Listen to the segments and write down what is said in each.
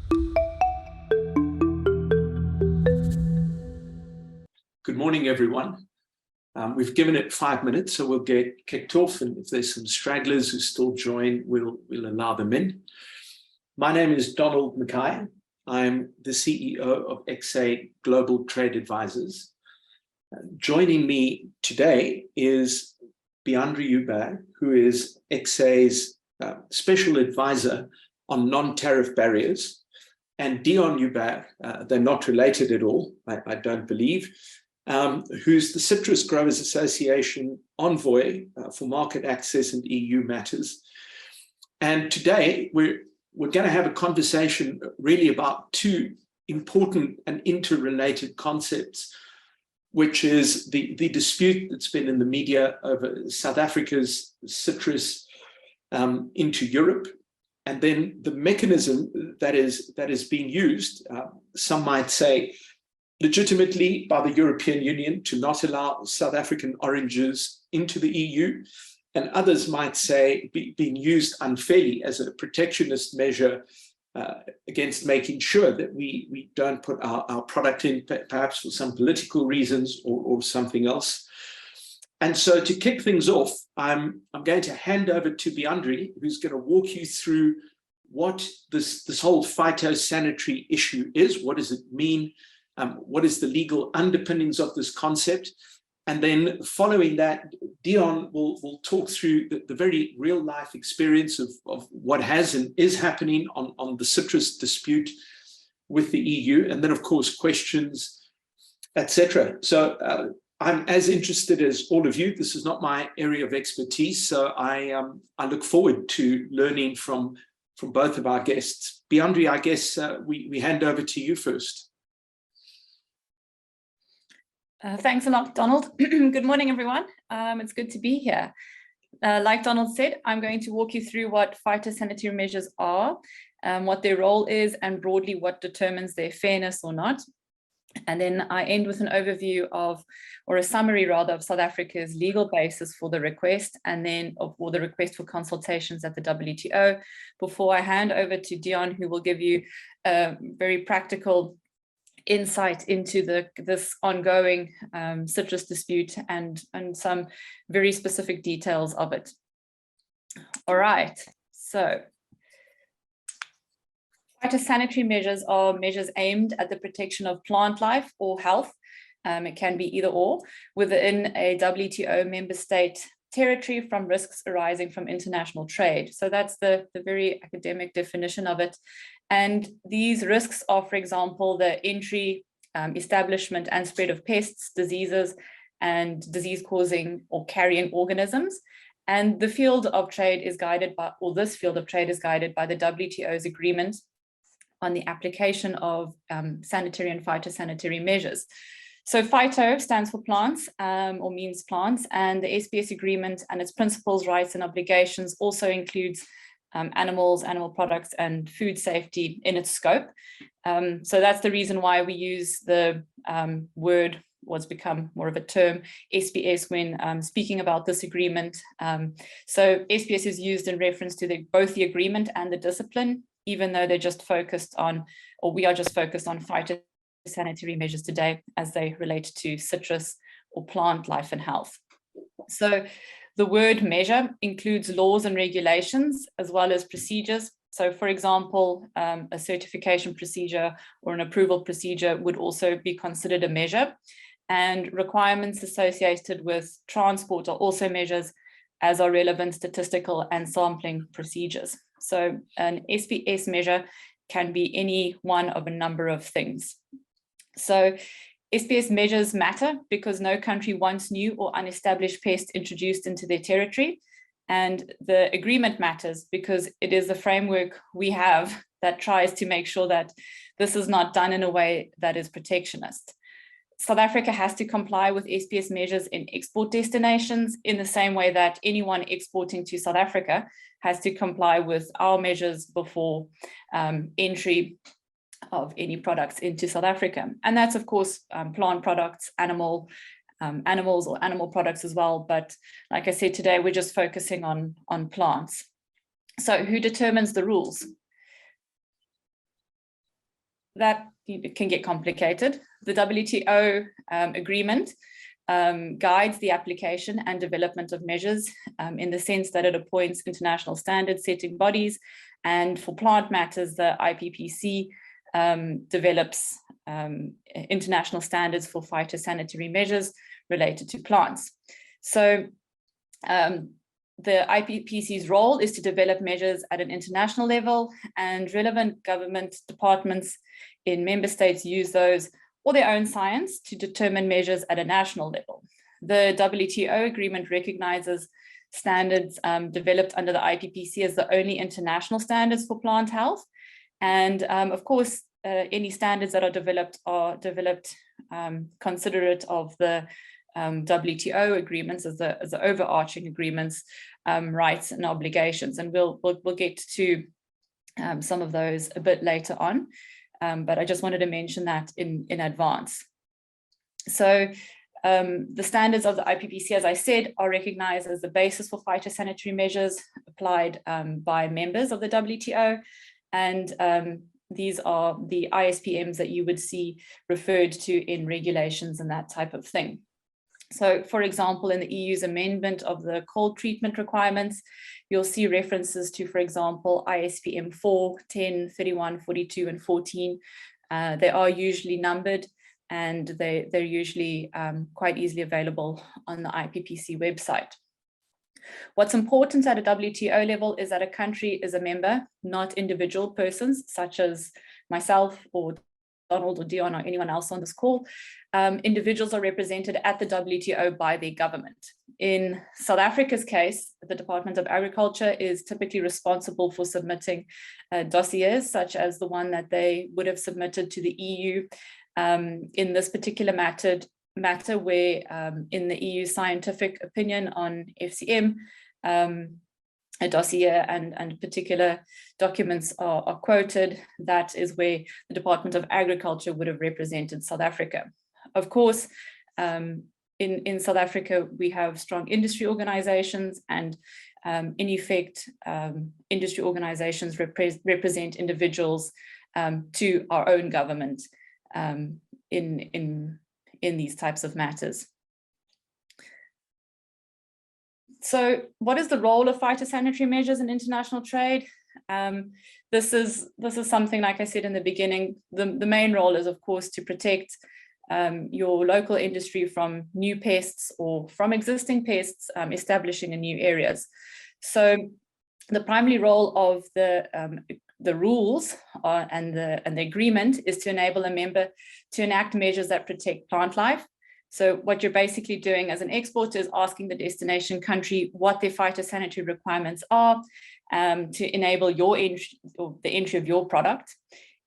Good morning, everyone. We've given it 5 minutes, so we'll get kicked off. And if there's some stragglers who still join, we'll allow them in. My name is Donald Mackay. I'm the CEO of XA Global Trade Advisors. Joining me today is Biandri Joubert, who is XA's special advisor on non-tariff barriers, and Deon Joubert, they're not related at all, I don't believe, who's the Citrus Growers Association envoy for market access and EU matters. And today we're going to have a conversation really about two important and interrelated concepts, which is the dispute that's been in the media over South Africa's citrus into Europe, and then the mechanism that is being used, some might say legitimately by the European Union, to not allow South African oranges into the EU, and others might say being used unfairly as a protectionist measure against making sure that we don't put our product in, perhaps for some political reasons or something else. And so to kick things off, I'm going to hand over to Biandri, who's going to walk you through what this whole phytosanitary issue is. What does it mean? What is the legal underpinnings of this concept? And then following that, Deon will talk through the very real life experience of what has and is happening on the citrus dispute with the EU. And then, of course, questions, etc. So I'm as interested as all of you. This is not my area of expertise, so I look forward to learning from both of our guests. Biandri, I guess we hand over to you first. Thanks a lot, Donald. Good morning, everyone. It's good to be here. Like Donald said, I'm going to walk you through what phytosanitary measures are, what their role is, and broadly what determines their fairness or not. And then I end with an overview of, or a summary rather, of South Africa's legal basis for the request, and then for the request for consultations at the WTO, before I hand over to Deon, who will give you a very practical insight into this ongoing citrus dispute and some very specific details of it. All right, so phytosanitary measures are measures aimed at the protection of plant life or health. It can be either or within a WTO member state territory from risks arising from international trade. So that's the very academic definition of it. And these risks are, for example, the entry, establishment and spread of pests, diseases, and disease-causing or carrying organisms. And the field of trade is guided by, or this field of trade is guided by the WTO's agreement on the application of sanitary and phytosanitary measures. So phyto stands for plants, or means plants, and the SPS agreement and its principles, rights, and obligations also includes animals, animal products, and food safety in its scope. So that's the reason why we use the word, what's become more of a term, SPS, when speaking about this agreement. So SPS is used in reference to both the agreement and the discipline, even though they're just focused on, or we are just focused on phytosanitary measures today as they relate to citrus or plant life and health. So the word measure includes laws and regulations as well as procedures. So for example, a certification procedure or an approval procedure would also be considered a measure, and requirements associated with transport are also measures, as are relevant statistical and sampling procedures. So an SPS measure can be any one of a number of things. So SPS measures matter because no country wants new or unestablished pests introduced into their territory. And the agreement matters because it is the framework we have that tries to make sure that this is not done in a way that is protectionist. South Africa has to comply with SPS measures in export destinations in the same way that anyone exporting to South Africa has to comply with our measures before entry of any products into South Africa. And that's, of course, plant products, animals or animal products as well. But like I said, today we're just focusing on plants. So who determines the rules? that can get complicated. The WTO agreement guides the application and development of measures in the sense that it appoints international standard setting bodies, and for plant matters, the IPPC develops international standards for phytosanitary measures related to plants. So the IPPC's role is to develop measures at an international level, and relevant government departments in member states use those or their own science to determine measures at a national level. The WTO agreement recognizes standards developed under the IPPC as the only international standards for plant health. And of course, any standards that are developed considerate of the WTO agreements as the overarching agreements, rights and obligations. And we'll get to some of those a bit later on. But I just wanted to mention that in advance. So the standards of the IPPC, as I said, are recognized as the basis for phytosanitary measures applied by members of the WTO. And these are the ISPMs that you would see referred to in regulations and that type of thing. So, for example, in the EU's amendment of the cold treatment requirements, you'll see references to, for example, ISPM 4, 10, 31, 42, and 14. They are usually numbered, and they're usually quite easily available on the IPPC website. What's important at a WTO level is that a country is a member, not individual persons, such as myself or Donald or Deon or anyone else on this call. Individuals are represented at the WTO by their government. In South Africa's case, the Department of Agriculture is typically responsible for submitting dossiers, such as the one that they would have submitted to the EU in this particular matter where in the EU scientific opinion on FCM, a dossier and particular documents are quoted. That is where the Department of Agriculture would have represented South Africa. Of course, in South Africa, we have strong industry organizations, and in effect, industry organizations represent individuals to our own government in these types of matters. So what is the role of phytosanitary measures in international trade? This is something, like I said in the beginning, the main role is, of course, to protect your local industry from new pests or from existing pests establishing in new areas. So the primary role of the rules and the agreement is to enable a member to enact measures that protect plant life. So what you're basically doing as an exporter is asking the destination country what their phytosanitary requirements are to enable your entry or the entry of your product.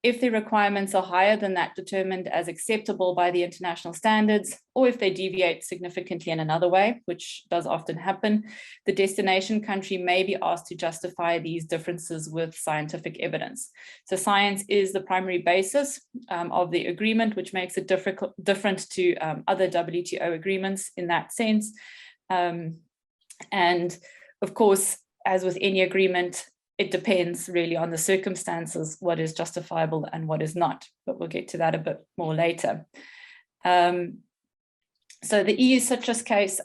If the requirements are higher than that determined as acceptable by the international standards, or if they deviate significantly in another way, which does often happen, the destination country may be asked to justify these differences with scientific evidence. So science is the primary basis of the agreement, which makes it different to other WTO agreements in that sense. And of course, as with any agreement, it depends really on the circumstances, what is justifiable and what is not, but we'll get to that a bit more later. So the EU citrus case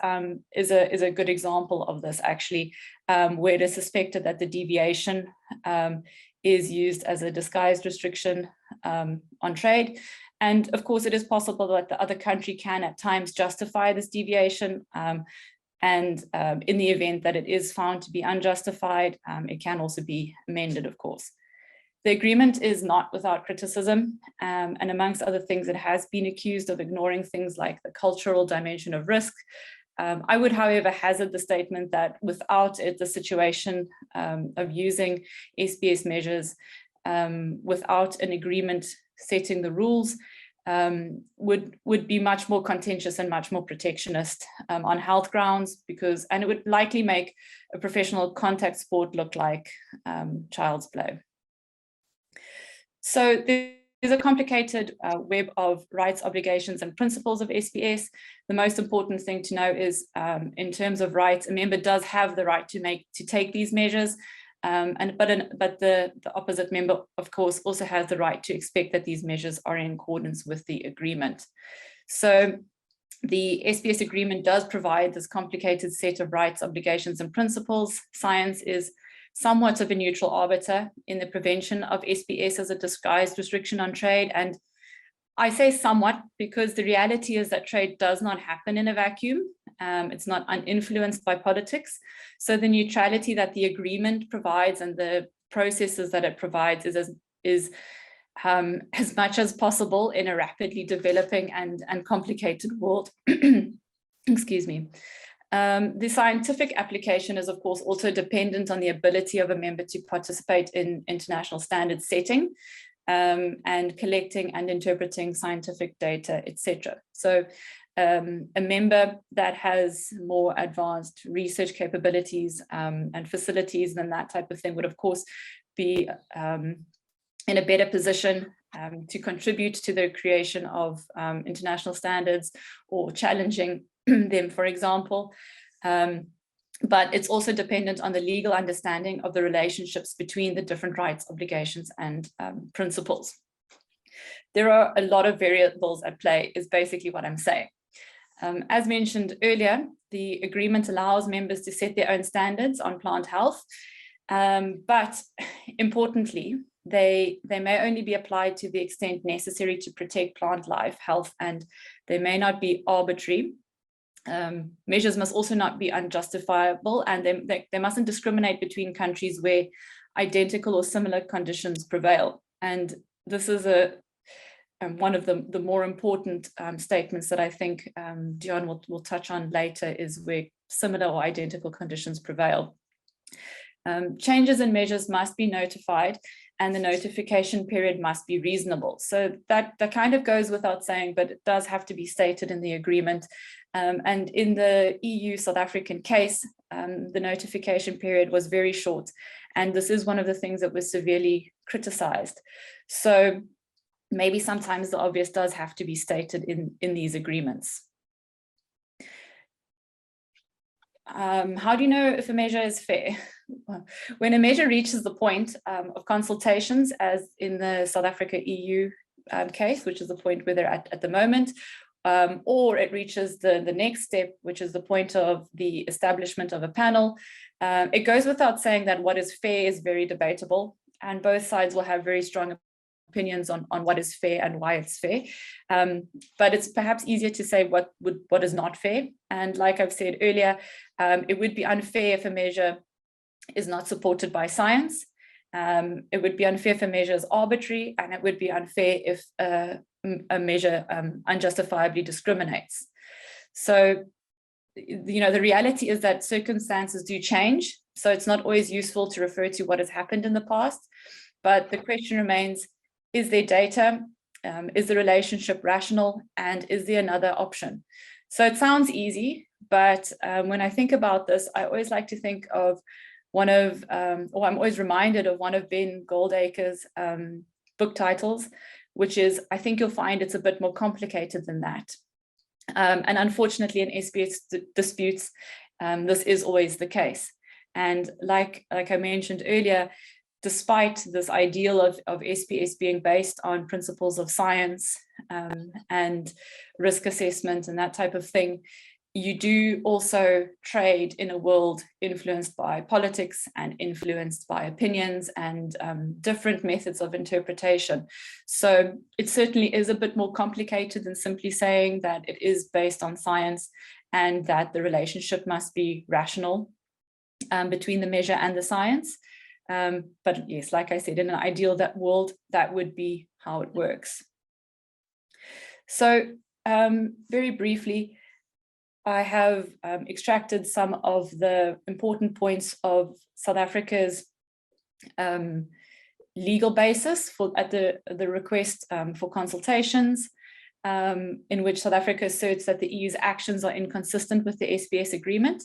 is a good example of this, actually, where it is suspected that the deviation is used as a disguised restriction on trade. And of course, it is possible that the other country can at times justify this deviation. And in the event that it is found to be unjustified, it can also be amended, of course. The agreement is not without criticism, and amongst other things, it has been accused of ignoring things like the cultural dimension of risk. I would, however, hazard the statement that without it, the situation of using SPS measures without an agreement setting the rules would be much more contentious and much more protectionist on health grounds, and it would likely make a professional contact sport look like child's play. So there's a complicated web of rights, obligations, and principles of SPS. The most important thing to know is in terms of rights, a member does have the right to take these measures. But the opposite member, of course, also has the right to expect that these measures are in accordance with the agreement. So the SPS agreement does provide this complicated set of rights, obligations, and principles. Science is somewhat of a neutral arbiter in the prevention of SPS as a disguised restriction on trade. And I say somewhat because the reality is that trade does not happen in a vacuum. It's not uninfluenced by politics. So the neutrality that the agreement provides and the processes that it provides is as much as possible in a rapidly developing and complicated world. Excuse me. The scientific application is, of course, also dependent on the ability of a member to participate in international standard setting and collecting and interpreting scientific data, etc. So a member that has more advanced research capabilities and facilities than that type of thing would, of course, be in a better position to contribute to the creation of international standards or challenging them, for example. But it's also dependent on the legal understanding of the relationships between the different rights, obligations, and principles. There are a lot of variables at play, is basically what I'm saying. As mentioned earlier, the agreement allows members to set their own standards on plant health, but importantly, they may only be applied to the extent necessary to protect plant life, health, and they may not be arbitrary. Measures must also not be unjustifiable, and they mustn't discriminate between countries where identical or similar conditions prevail. And this is one of the more important statements that I think Deon will touch on later, is where similar or identical conditions prevail. Changes in measures must be notified, and the notification period must be reasonable. So that kind of goes without saying, but it does have to be stated in the agreement. And in the EU South African case, the notification period was very short. And this is one of the things that was severely criticized. So maybe sometimes the obvious does have to be stated in these agreements. How do you know if a measure is fair? When a measure reaches the point of consultations, as in the South Africa EU case, which is the point where they're at the moment, or it reaches the next step, which is the point of the establishment of a panel, it goes without saying that what is fair is very debatable, and both sides will have very strong opinions on what is fair and why it's fair. But it's perhaps easier to say what is not fair. And like I've said earlier, it would be unfair if a measure is not supported by science. It would be unfair if a measure is arbitrary, and it would be unfair if a measure unjustifiably discriminates. So, the reality is that circumstances do change. So it's not always useful to refer to what has happened in the past, but the question remains, is there data? Is the relationship rational? And is there another option? So it sounds easy, but when I think about this, I always like to think of I'm always reminded of one of Ben Goldacre's book titles, which is, I think you'll find it's a bit more complicated than that. And unfortunately, in SPS disputes, this is always the case. And like I mentioned earlier, despite this ideal of SPS being based on principles of science and risk assessment and that type of thing, you do also trade in a world influenced by politics and influenced by opinions and different methods of interpretation. So it certainly is a bit more complicated than simply saying that it is based on science and that the relationship must be rational between the measure and the science. But yes, like I said, in an ideal world, that would be how it works. So very briefly, I have extracted some of the important points of South Africa's legal basis at the request for consultations, in which South Africa asserts that the EU's actions are inconsistent with the SPS agreement.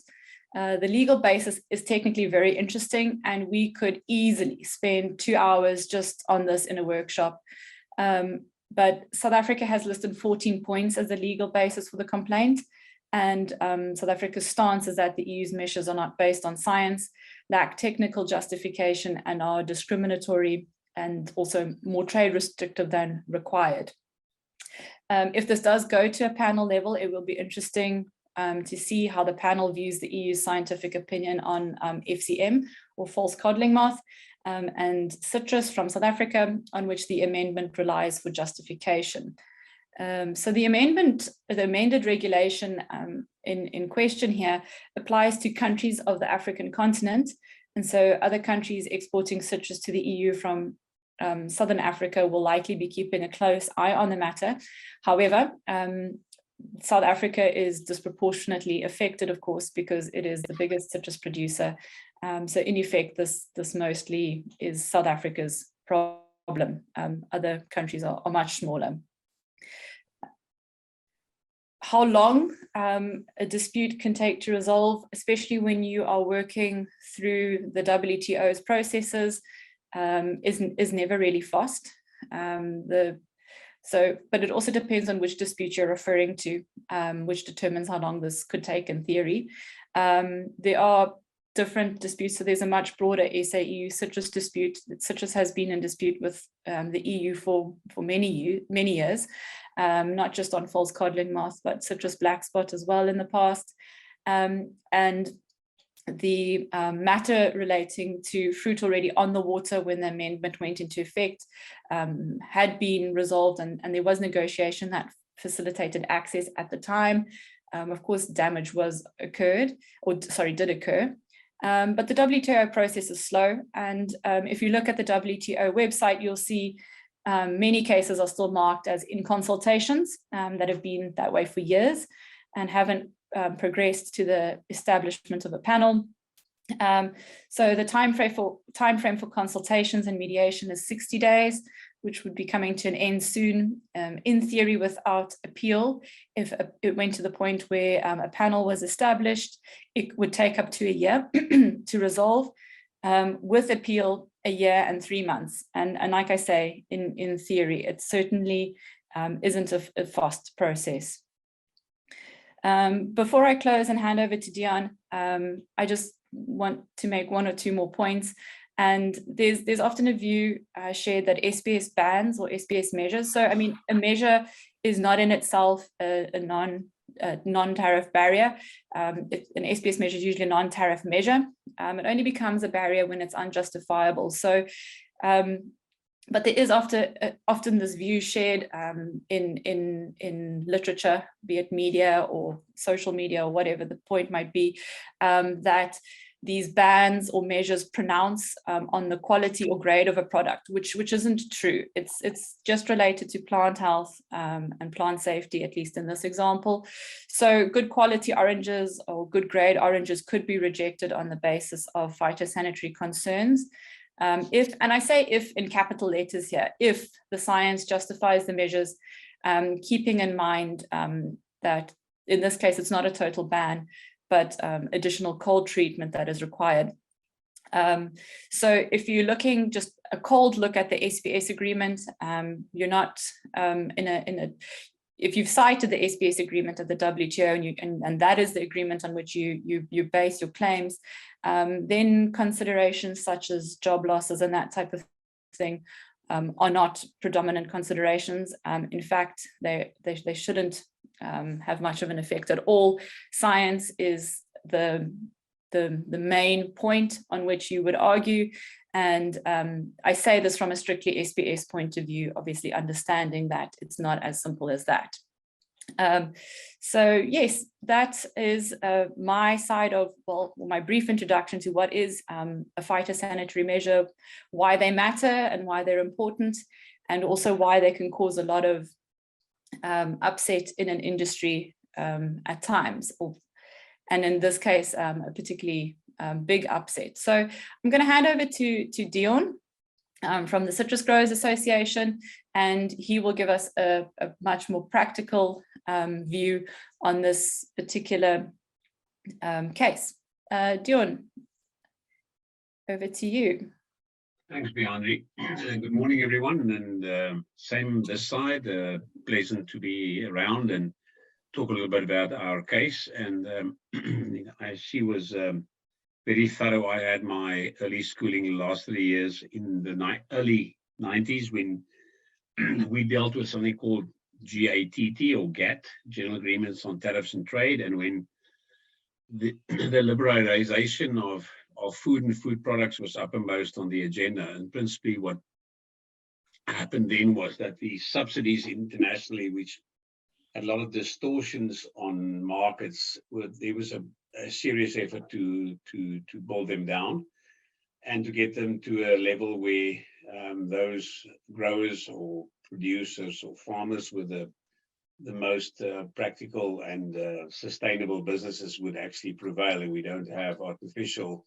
The legal basis is technically very interesting, and we could easily spend 2 hours just on this in a workshop. But South Africa has listed 14 points as the legal basis for the complaint. And South Africa's stance is that the EU's measures are not based on science, lack technical justification, and are discriminatory and also more trade restrictive than required. If this does go to a panel level, it will be interesting to see how the panel views the EU's scientific opinion on FCM, or false codling moth, and citrus from South Africa, on which the amendment relies for justification. So the amended regulation in question here applies to countries of the African continent. And so other countries exporting citrus to the EU from Southern Africa will likely be keeping a close eye on the matter. However, South Africa is disproportionately affected, of course, because it is the biggest citrus producer. So in effect, this mostly is South Africa's problem. Other countries are much smaller. How long a dispute can take to resolve, especially when you are working through the WTO's processes, is never really fast. But it also depends on which dispute you're referring to, which determines how long this could take in theory. There are different disputes. So there's a much broader SA-EU citrus dispute. Citrus has been in dispute with the EU for many years, not just on false codling moth, but citrus black spot as well in the past. And the matter relating to fruit already on the water when the amendment went into effect had been resolved, and there was negotiation that facilitated access at the time. Of course, damage did occur. But the WTO process is slow, and if you look at the WTO website, you'll see many cases are still marked as in consultations that have been that way for years and haven't progressed to the establishment of a panel. So the time frame for consultations and mediation is 60 days, which would be coming to an end soon. In theory, without appeal, if it went to the point where a panel was established, it would take up to a year to resolve. With appeal, a year and 3 months. And like I say, in theory, it certainly isn't a fast process. Before I close and hand over to Deon, I just want to make one or two more points. And there's often a view shared that SPS bans or SPS measures. So, I mean, a measure is not in itself a non-tariff barrier. An SPS measure is usually a non-tariff measure. It only becomes a barrier when it's unjustifiable. So, but there is often this view shared in literature, be it media or social media or whatever the point might be, that these bans or measures pronounce on the quality or grade of a product, which isn't true. It's just related to plant health and plant safety, at least in this example. So good quality oranges or good grade oranges could be rejected on the basis of phytosanitary concerns. If, and I say if in capital letters here, if the science justifies the measures, keeping in mind that in this case, it's not a total ban, but additional cold treatment that is required. So if you're looking just a cold look at the SPS agreement, you're not if you've cited the SPS agreement of the WTO and that is the agreement on which you base your claims, then considerations such as job losses and that type of thing are not predominant considerations. In fact, they shouldn't have much of an effect at all. Science is the main point on which you would argue. And I say this from a strictly SPS point of view, obviously understanding that it's not as simple as that. So yes, that is my side of, well, my brief introduction to what is a phytosanitary measure, why they matter and why they're important, and also why they can cause a lot of upset in an industry at times, and in this case, a particularly big upset. So I'm going to hand over to Deon from the Citrus Growers Association, and he will give us a much more practical view on this particular case. Deon, over to you. Thanks, Biandri. Good morning, everyone. And same this side, pleasant to be around and talk a little bit about our case. And she was very thorough. I had my early schooling the last 3 years in the early 90s when we dealt with something called GATT or GATT, General Agreements on Tariffs and Trade. And when the liberalization of food and food products was uppermost on the agenda, and principally what happened then was that the subsidies internationally, which had a lot of distortions on markets, there was a serious effort to build them down and to get them to a level where those growers or producers or farmers with the most practical and sustainable businesses would actually prevail, and we don't have artificial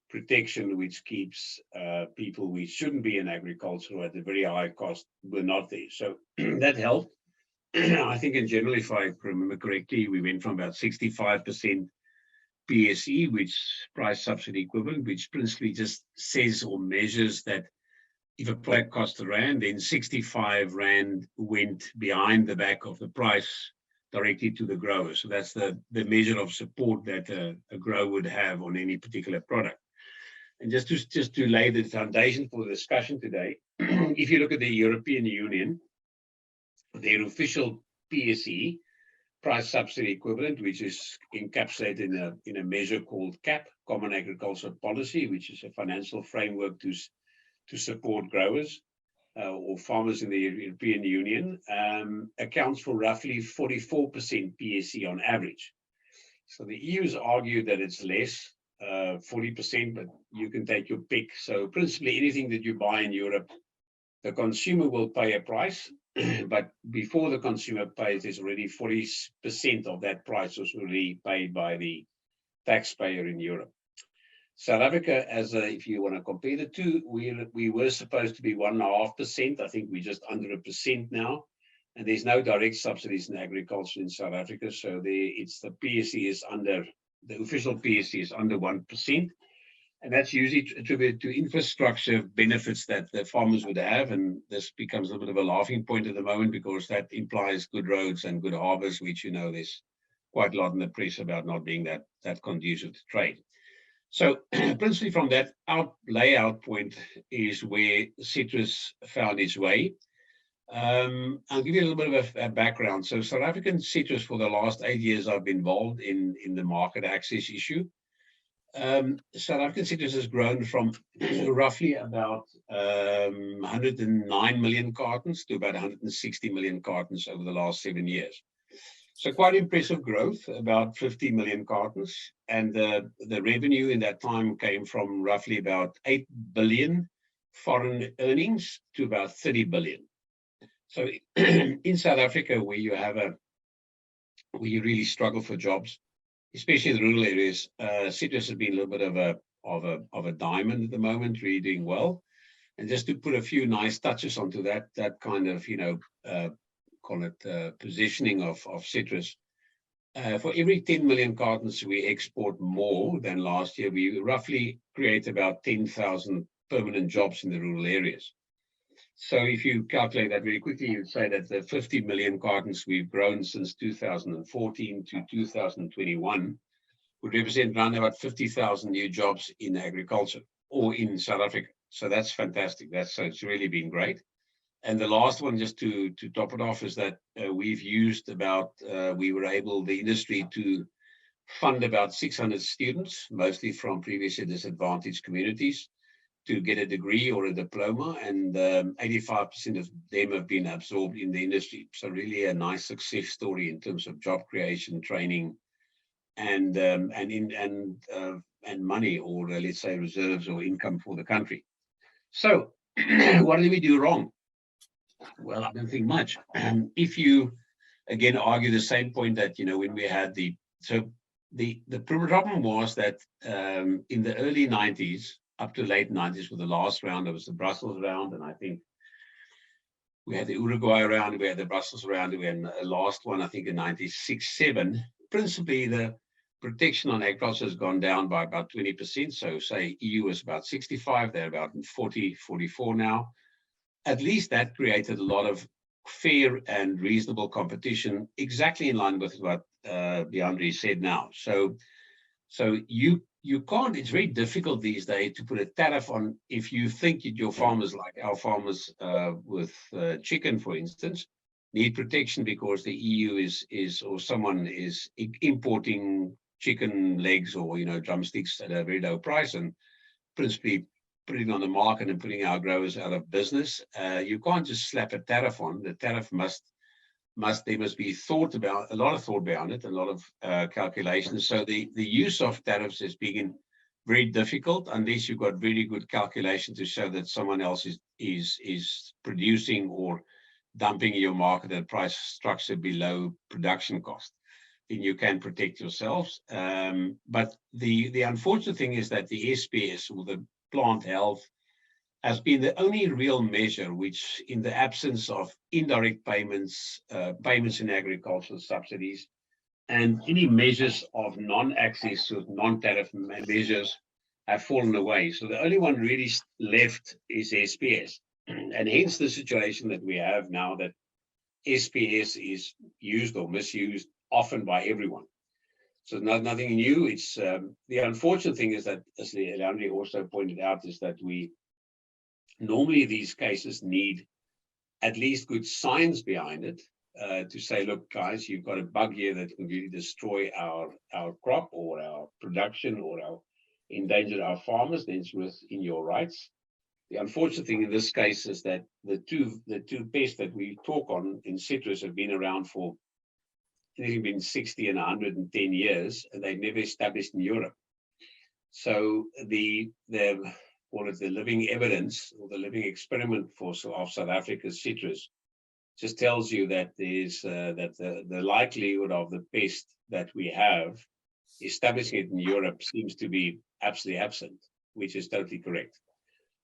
protection which keeps people we shouldn't be in agriculture at a very high cost were not there. So that helped. I think in general, if I remember correctly, we went from about 65% PSE, which price subsidy equivalent, which principally just says or measures that if a product cost R1, then 65 Rand went behind the back of the price directly to the grower. So that's the measure of support that a grower would have on any particular product. And just to lay the foundation for the discussion today, if you look at the European Union, their official PSE, price subsidy equivalent, which is encapsulated in a measure called CAP, Common Agricultural Policy, which is a financial framework to support growers or farmers in the European Union, accounts for roughly 44% PSE on average. So the EU has argued that it's less, 40%, but you can take your pick. So principally anything that you buy in Europe, the consumer will pay a price, but before the consumer pays, there's already 40% of that price was already paid by the taxpayer in Europe. South Africa, if you want to compare the two, we were supposed to be 1.5%. I think we're just under 1% now, and there's no direct subsidies in agriculture in South Africa. So the PSE is under, the official PSE is under 1, and that's usually attributed to infrastructure benefits that the farmers would have. And this becomes a bit of a laughing point at the moment because that implies good roads and good harbors, which there's quite a lot in the press about not being that conducive to trade. So principally from that layout point is where citrus found its way. I'll give you a little bit of a background. So South African citrus for the last 8 years I've been involved in the market access issue. South African citrus has grown from roughly about 109 million cartons to about 160 million cartons over the last 7 years. So quite impressive growth, about 50 million cartons. And the revenue in that time came from roughly about 8 billion foreign earnings to about 30 billion. So in South Africa, where you really struggle for jobs, especially in the rural areas, citrus has been a little bit of a diamond at the moment, really doing well. And just to put a few nice touches onto that kind of, call it positioning of citrus. For every 10 million cartons we export more than last year, we roughly create about 10,000 permanent jobs in the rural areas. So if you calculate that very quickly, you'd say that the 50 million cartons we've grown since 2014 to 2021 would represent around about 50,000 new jobs in agriculture or in South Africa. So that's fantastic. So it's really been great. And the last one, just to top it off, is that we've used we were able, the industry, to fund about 600 students, mostly from previously disadvantaged communities, to get a degree or a diploma, and 85% of them have been absorbed in the industry. So really a nice success story in terms of job creation, training, and money, or let's say reserves or income for the country. So what did we do wrong? Well, I don't think much. If you again argue the same point that when we had the problem was that in the early 90s up to late 90s, with the last round, there was the Brussels round, and I think we had the Uruguay round, we had the Brussels round, we had the last one, I think in 96-7. Principally, the protection on agriculture has gone down by about 20%. So say EU is about 65, they're about 40, 44 now. At least that created a lot of fair and reasonable competition, exactly in line with what Biandri said now. So you can't, it's very difficult these days to put a tariff on if you think that your farmers, like our farmers with chicken, for instance, need protection because the EU is or someone is importing chicken legs or drumsticks at a very low price and principally putting on the market and putting our growers out of business. You can't just slap a tariff on. The tariff there must be thought about, a lot of thought behind it, a lot of calculations. So the use of tariffs has been very difficult unless you've got very good calculation to show that someone else is producing or dumping your market at a price structure below production cost. Then you can protect yourselves. But the unfortunate thing is that the SPS, or the plant health, has been the only real measure which, in the absence of indirect payments, payments in agricultural subsidies, and any measures of non-access to non-tariff measures, have fallen away. So the only one really left is SPS. And hence the situation that we have now, that SPS is used or misused often by everyone. So nothing new. It's the unfortunate thing is that, as Biandri also pointed out, is that normally these cases need at least good science behind it to say, look, guys, you've got a bug here that can really destroy our crop or our production or endanger our farmers, then it's within your rights. The unfortunate thing in this case is that the two pests that we talk on in citrus have been around for, they've been 60 and 110 years, and they've never established in Europe. So the living evidence or the living experiment of South Africa's citrus just tells you that there's the likelihood of the pest that we have establishing it in Europe seems to be absolutely absent, which is totally correct.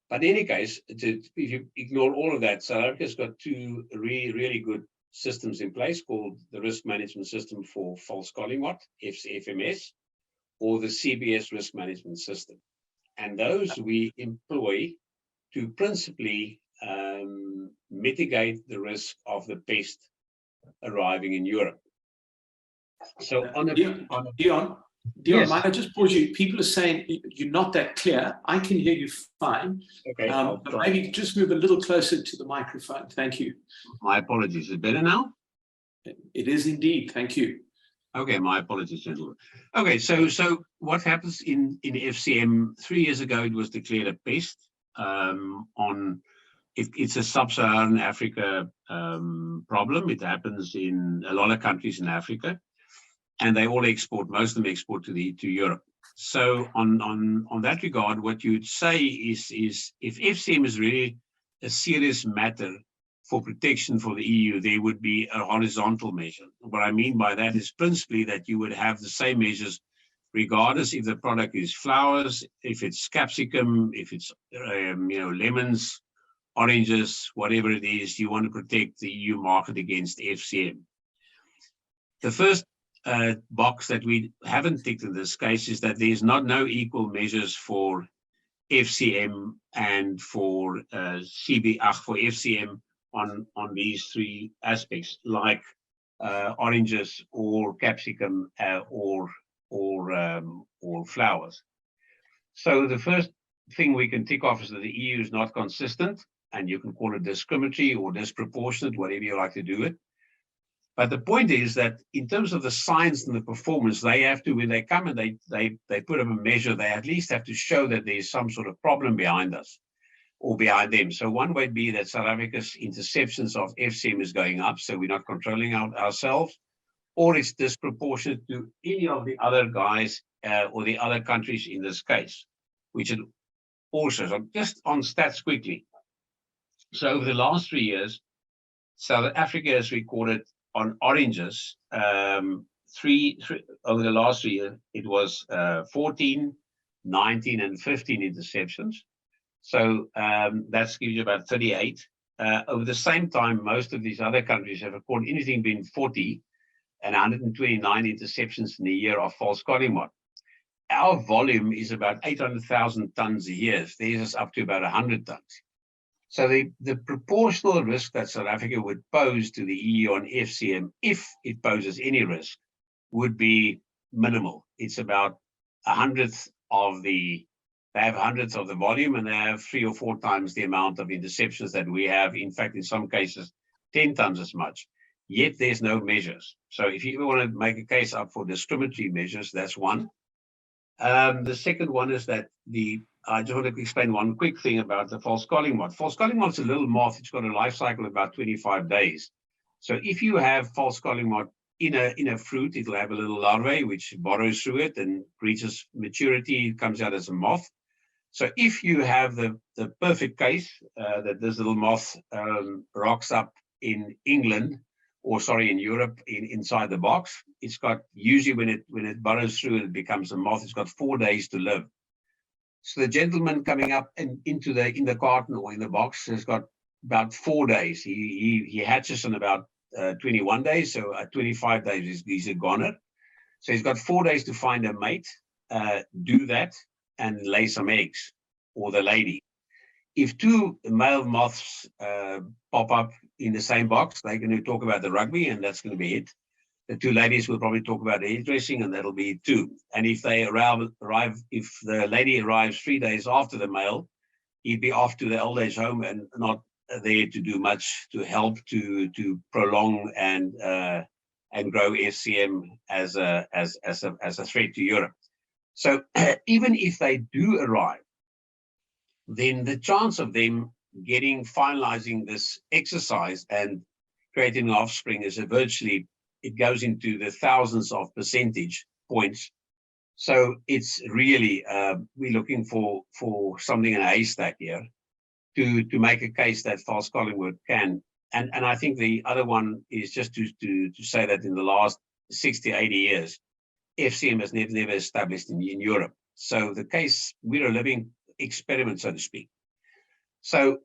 But in any case, if you ignore all of that, South Africa's got two really good systems in place called the Risk Management System for False Collingwood, FMS, or the CBS Risk Management System. And those we employ to principally mitigate the risk of the pest arriving in Europe. So Deon, yes. might I just pause you? People are saying you're not that clear. I can hear you fine. Okay, but maybe just move a little closer to the microphone. Thank you. My apologies. Is it better now? It is indeed. Thank you. Okay, my apologies, gentlemen. Okay, so what happens in FCM? 3 years ago, it was declared a pest. It's a sub-Saharan Africa problem. It happens in a lot of countries in Africa, and they all export. Most of them export to Europe. So on that regard, what you'd say is if FCM is really a serious matter for protection for the EU, there would be a horizontal measure. What I mean by that is principally that you would have the same measures regardless if the product is flowers, if it's capsicum, if it's lemons, oranges, whatever it is, you want to protect the EU market against FCM. The first box that we haven't ticked in this case is that there's no equal measures for FCM and for FCM on these three aspects, like oranges or capsicum or flowers. So the first thing we can tick off is that the EU is not consistent, and you can call it discriminatory or disproportionate, whatever you like to do it. But the point is that in terms of the science and the performance, they have to, when they come and they put up a measure, they at least have to show that there's some sort of problem behind us or behind them. So one way would be that South Africa's interceptions of FCM is going up, so we're not controlling ourselves, or it's disproportionate to any of the other guys or the other countries in this case, which it also, so just on stats quickly. So over the last 3 years, South Africa has recorded on oranges, over the last 3 years, it was 14, 19, and 15 interceptions. So that gives you about 38. Over the same time, most of these other countries have recorded anything between 40 and 129 interceptions in a year of false collingwood. Our volume is about 800,000 tons a year. Theirs is up to about 100 tons. So the proportional risk that South Africa would pose to the EU on FCM, if it poses any risk, would be minimal. It's about a hundredth of they have hundredths of the volume, and they have 3 or 4 times the amount of interceptions that we have. In fact, in some cases, 10 times as much. Yet there's no measures. So if you want to make a case up for discriminatory measures, that's one. The second one is that I just want to explain one quick thing about the false calling moth. False calling moth is a little moth. It's got a life cycle of about 25 days. So if you have false calling moth in a fruit, it'll have a little larvae which burrows through it and reaches maturity. It comes out as a moth. So if you have the perfect case that this little moth rocks up in England, or sorry, in Europe, inside the box, it's got, usually when it burrows through and it becomes a moth, it's got 4 days to live. So the gentleman coming up in the carton or in the box has got about 4 days. He hatches in about 21 days, so at 25 days he's a goner. So he's got 4 days to find a mate, do that, and lay some eggs, or the lady. If 2 male moths pop up in the same box, they're going to talk about the rugby, and that's going to be it. The 2 ladies will probably talk about the hairdressing, and that'll be 2. And if they if the lady arrives 3 days after the male, he'd be off to the old age home and not there to do much to help to prolong and grow FCM as a threat to Europe. So even if they do arrive, then the chance of them finalizing this exercise and creating offspring is it goes into the thousands of percentage points. So it's really, we're looking for something in a haystack here to make a case that false calling can. And I think the other one is just to say that in the last 60, 80 years, FCM has never established in Europe. So the case, we're a living experiment, so to speak. So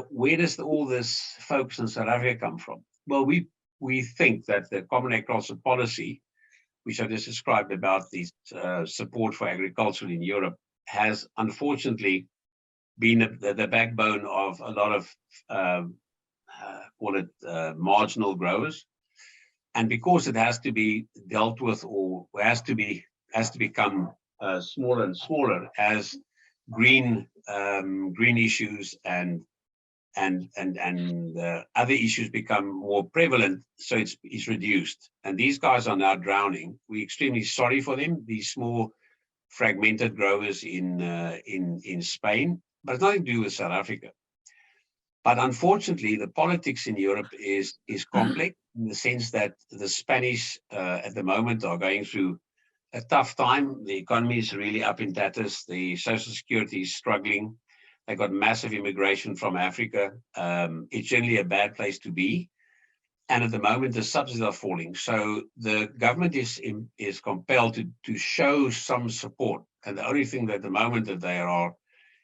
where does all this focus in South Africa come from? Well, we think that the Common Agricultural Policy, which I just described about the support for agriculture in Europe, has unfortunately been the backbone of a lot of marginal growers. And because it has to be dealt with, or has to become smaller and smaller as green issues and other issues become more prevalent, so it's reduced. And these guys are now drowning. We're extremely sorry for them, these small fragmented growers in Spain, but it's nothing to do with South Africa. But unfortunately, the politics in Europe is complex, in the sense that the Spanish at the moment are going through a tough time. The economy is really up in tatters. The social security is struggling. They got massive immigration from Africa. It's generally a bad place to be. And at the moment, the subsidies are falling. So the government is compelled to show some support. And the only thing that at the moment that they are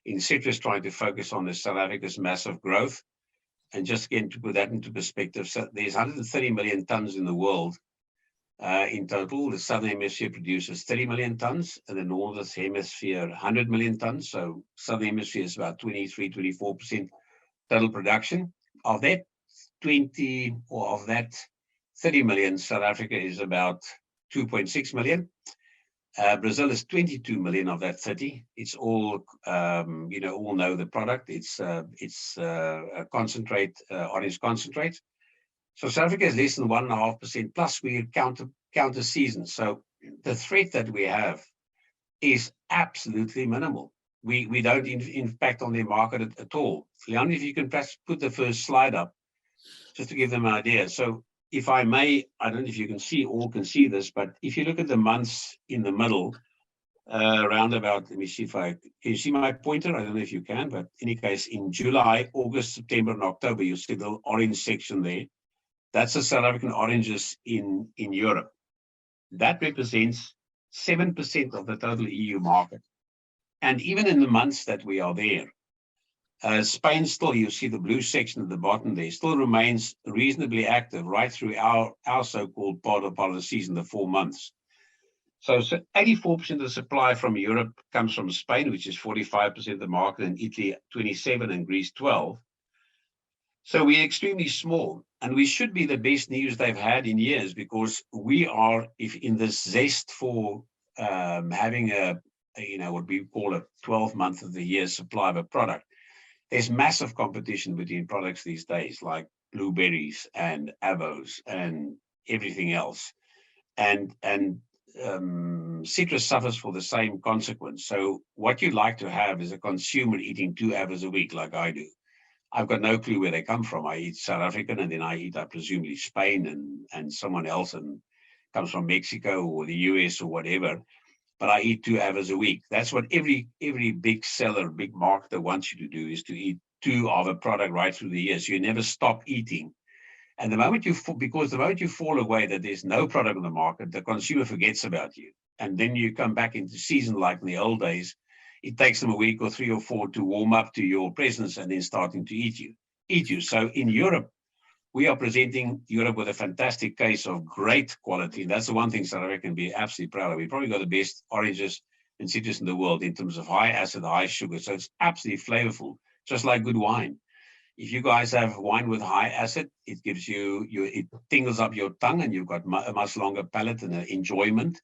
in citrus trying to focus on is South Africa's massive growth. And just again, to put that into perspective, so there's 130 million tons in the world in total. The Southern Hemisphere produces 30 million tons, and the Northern Hemisphere 100 million tons. So Southern Hemisphere is about 23, 24% total production. Of that 30 million, South Africa is about 2.6 million. Brazil is 22 million of that 30. It's all, all know the product. It's a concentrate, orange concentrate. So South Africa is less than 1.5%, plus we counter season. So the threat that we have is absolutely minimal. We don't impact on their market at all. Leon, if you can perhaps put the first slide up, just to give them an idea. So if I may, I don't know if you can see this, but if you look at the months in the middle, around about, let me see can you see my pointer? I don't know if you can, but in any case, in July, August, September, and October, you'll see the orange section there. That's the South African oranges in Europe. That represents 7% of the total EU market. And even in the months that we are there, Spain still, you see the blue section at the bottom there, still remains reasonably active right through our so-called part of the season, the 4 months. So 84% of the supply from Europe comes from Spain, which is 45% of the market, and Italy 27%, and Greece 12%. So we're extremely small, and we should be the best news they've had in years, because we are, if in this zest for having what we call a 12-month of the year supply of a product. There's massive competition between products these days, like blueberries and avos and everything else. And citrus suffers for the same consequence. So what you'd like to have is a consumer eating 2 avos a week, like I do. I've got no clue where they come from. I eat South African, and then I eat, presumably, Spain and someone else, and comes from Mexico or the US or whatever. But I eat 2 avos a week. That's what every big seller, big marketer wants you to do, is to eat 2 of a product right through the year. So you never stop eating. And the moment you fall away that there's no product on the market, the consumer forgets about you. And then you come back into season like in the old days. It takes them a week or 3 or 4 to warm up to your presence, and then starting to eat you. So in Europe, we are presenting Europe with a fantastic case of great quality. And that's the one thing South Africa can be absolutely proud of. We've probably got the best oranges and citrus in the world in terms of high acid, high sugar. So it's absolutely flavorful, just like good wine. If you guys have wine with high acid, it gives it tingles up your tongue, and you've got a much longer palate and an enjoyment.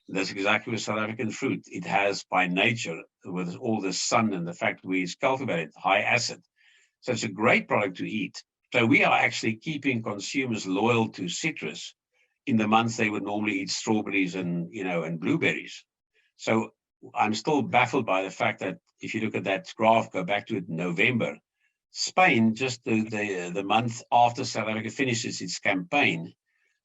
That's exactly with South African fruit. It has, by nature, with all the sun and the fact we cultivate it, high acid. So it's a great product to eat. So we are actually keeping consumers loyal to citrus in the months they would normally eat strawberries and blueberries. So I'm still baffled by the fact that if you look at that graph, go back to it in November, Spain, just the month after South Africa finishes its campaign,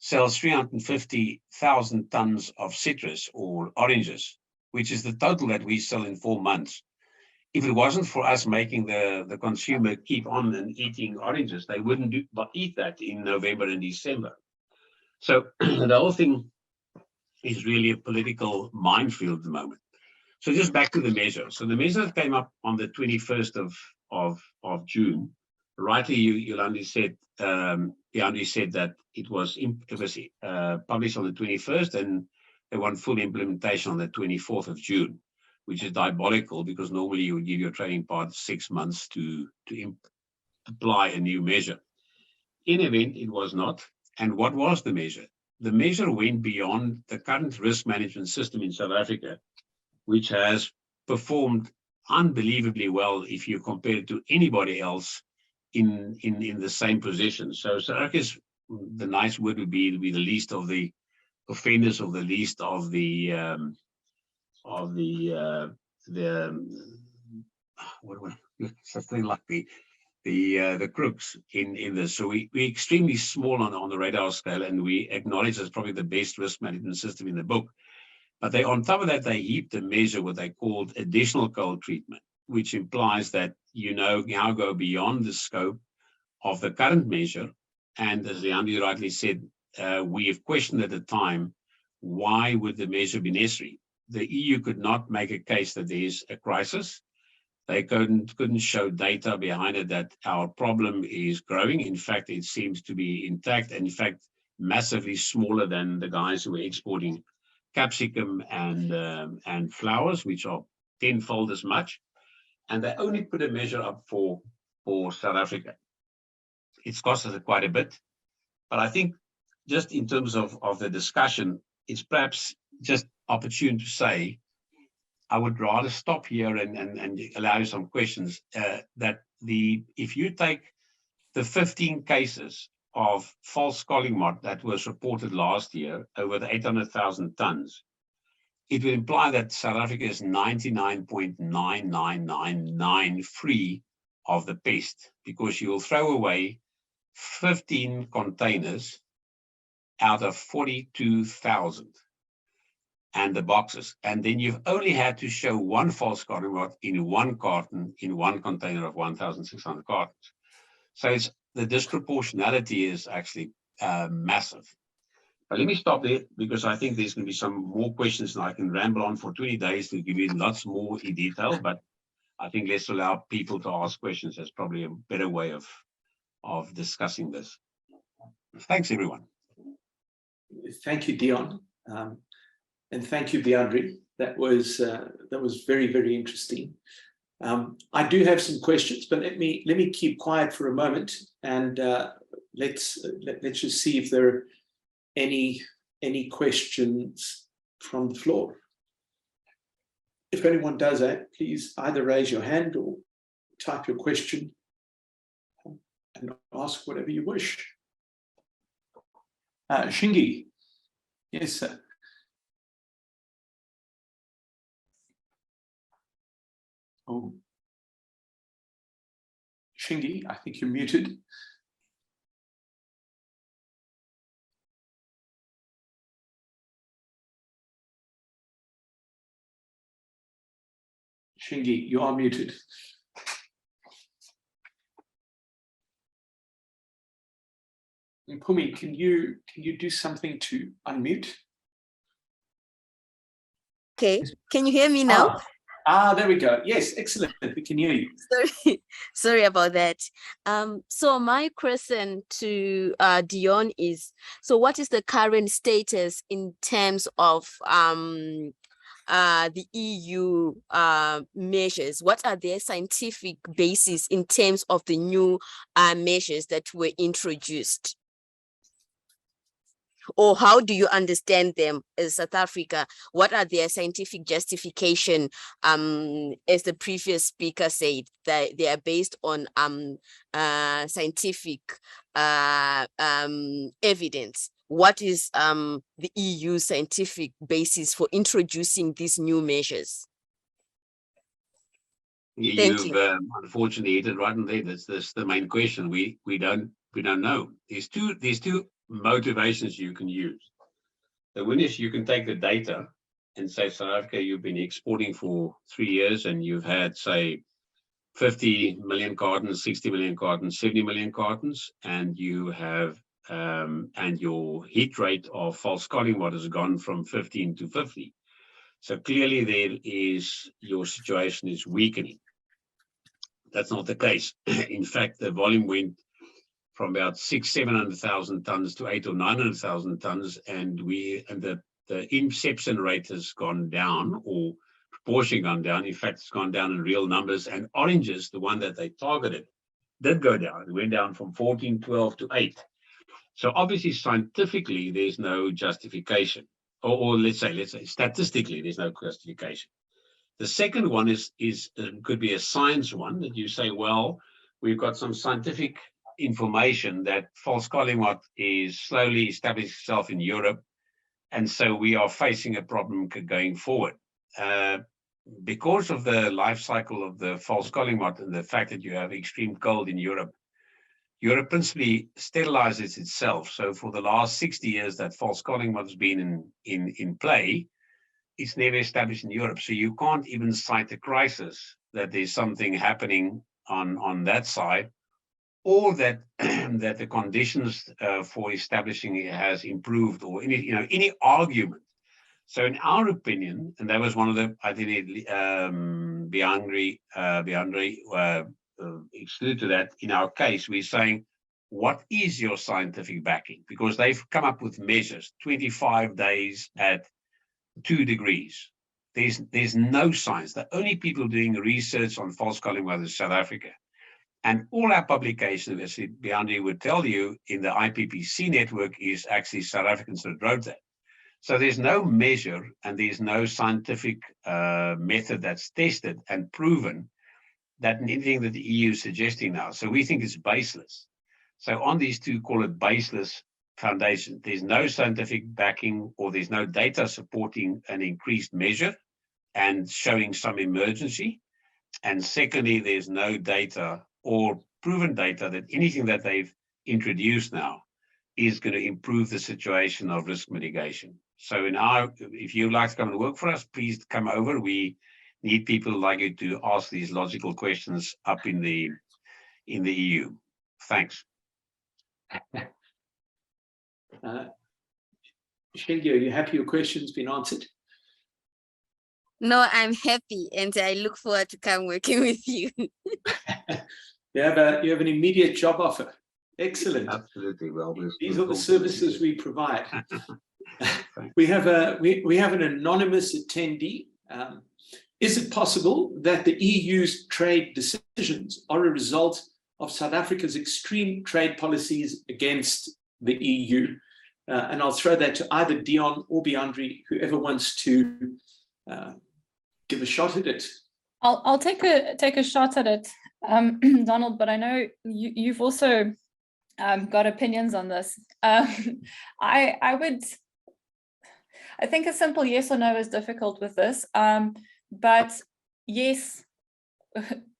sells 350,000 tons of citrus or oranges, which is the total that we sell in 4 months. If it wasn't for us making the consumer keep on and eating oranges, they wouldn't eat that in November and December. So the whole thing is really a political minefield at the moment. So just back to the measure. So the measure came up on the 21st of June. Rightly, Biandri said that it was published on the 21st, and they want full implementation on the 24th of June, which is diabolical, because normally you would give your trading partner 6 months to apply a new measure. In event, it was not. And what was the measure? The measure went beyond the current risk management system in South Africa, which has performed unbelievably well if you compare it to anybody else in the same position. So South Africa's, the nice word would be the least of the offenders, or the least of the something like the crooks in this. So we're extremely small on the radar scale, and we acknowledge that's probably the best risk management system in the book. But on top of that, they heaped a measure what they called additional cold treatment, which implies that now go beyond the scope of the current measure. And as Biandri rightly said, we have questioned at the time, why would the measure be necessary? The EU could not make a case that there is a crisis. They couldn't show data behind it that our problem is growing. In fact, it seems to be intact, and in fact, massively smaller than the guys who were exporting capsicum and flowers, which are tenfold as much. And they only put a measure up for South Africa. It's cost us quite a bit. But I think just in terms of the discussion, it's perhaps just opportune to say, I would rather stop here and allow you some questions, that if you take the 15 cases of false calling mott that was reported last year over the 800,000 tons, it would imply that South Africa is 99.9999 free of the pest, because you will throw away 15 containers out of 42,000 and the boxes. And then you've only had to show one false calling mott in one carton, in one container of 1,600 cartons. So the disproportionality is actually massive. But let me stop there, because I think there's going to be some more questions, and I can ramble on for 20 days to give you lots more in detail. But I think let's allow people to ask questions. That's probably a better way of discussing this. Thanks, everyone. Thank you, Deon. And thank you, Biandri. That was very, very interesting. I do have some questions, but let me keep quiet for a moment, and let's just see if there are any questions from the floor. If anyone does that, please either raise your hand or type your question and ask whatever you wish. Shingi, yes, sir. Oh, Shingi, I think you're muted. Shingi, you are muted. And Pumi, can you do something to unmute? Okay, can you hear me now? There we go. Yes, excellent. We can hear you. Sorry about that. So my question to Deon is, so what is the current status in terms of the EU measures? What are their scientific basis in terms of the new measures that were introduced? Or how do you understand them as South Africa? What are their scientific justification? As the previous speaker said, that they are based on scientific evidence. What is the EU scientific basis for introducing these new measures? Thank you. Unfortunately hit it right in there. That's the main question. We don't know. There's two motivations you can use. The one is you can take the data and say, South Africa, you've been exporting for 3 years and you've had, say, 50 million cartons, 60 million cartons, 70 million cartons, and you have and your hit rate of false collingwood has gone from 15 to 50. So clearly there is, your situation is weakening. That's not the case. In fact, the volume went from about 600,000-700,000 tons to 800,000 or 900,000 tons, and the inception rate has gone down, or proportion gone down. In fact, it's gone down in real numbers. And oranges, the one that they targeted, did go down. It went down from 14, 12 to 8. So obviously, scientifically, there's no justification, or let's say statistically, there's no justification. The second one could be a science one, that you say, well, we've got some scientific information that false collingwood is slowly establishing itself in Europe, and so we are facing a problem going forward. Because of the life cycle of the false collingwood and the fact that you have extreme cold in Europe, Europe principally sterilizes itself. So for the last 60 years that false collingwood has been in play, it's never established in Europe. So you can't even cite a crisis that there's something happening on that side, or that that the conditions for establishing it has improved, or any argument. So in our opinion, and that was one of the, I think, Biandri excluded to that. In our case, we're saying, what is your scientific backing? Because they've come up with measures, 25 days at 2 degrees. There's no science. The only people doing research on false collingwood is South Africa. And all our publications, as Biandri would tell you, in the IPPC network is actually South Africans that wrote that. So there's no measure and there's no scientific method that's tested and proven that anything that the EU is suggesting now. So we think it's baseless. So on these two, call it baseless foundation, there's no scientific backing, or there's no data supporting an increased measure and showing some emergency. And secondly, there's no data or proven data that anything that they've introduced now is going to improve the situation of risk mitigation. So if you'd like to come and work for us, please come over. We need people like you to ask these logical questions up in the EU. Thanks. Shingi, are you happy your question's been answered? No, I'm happy, and I look forward to come working with you. You have an immediate job offer. Excellent. Absolutely. Well, these are the services we provide. We have an anonymous attendee Is it possible that the EU's trade decisions are a result of South Africa's extreme trade policies against the EU? And I'll throw that to either Deon or Biandri, whoever wants to give a shot at it. I'll take a shot at it, Donald, but I know you've also got opinions on this. I think a simple yes or no is difficult with this, but yes,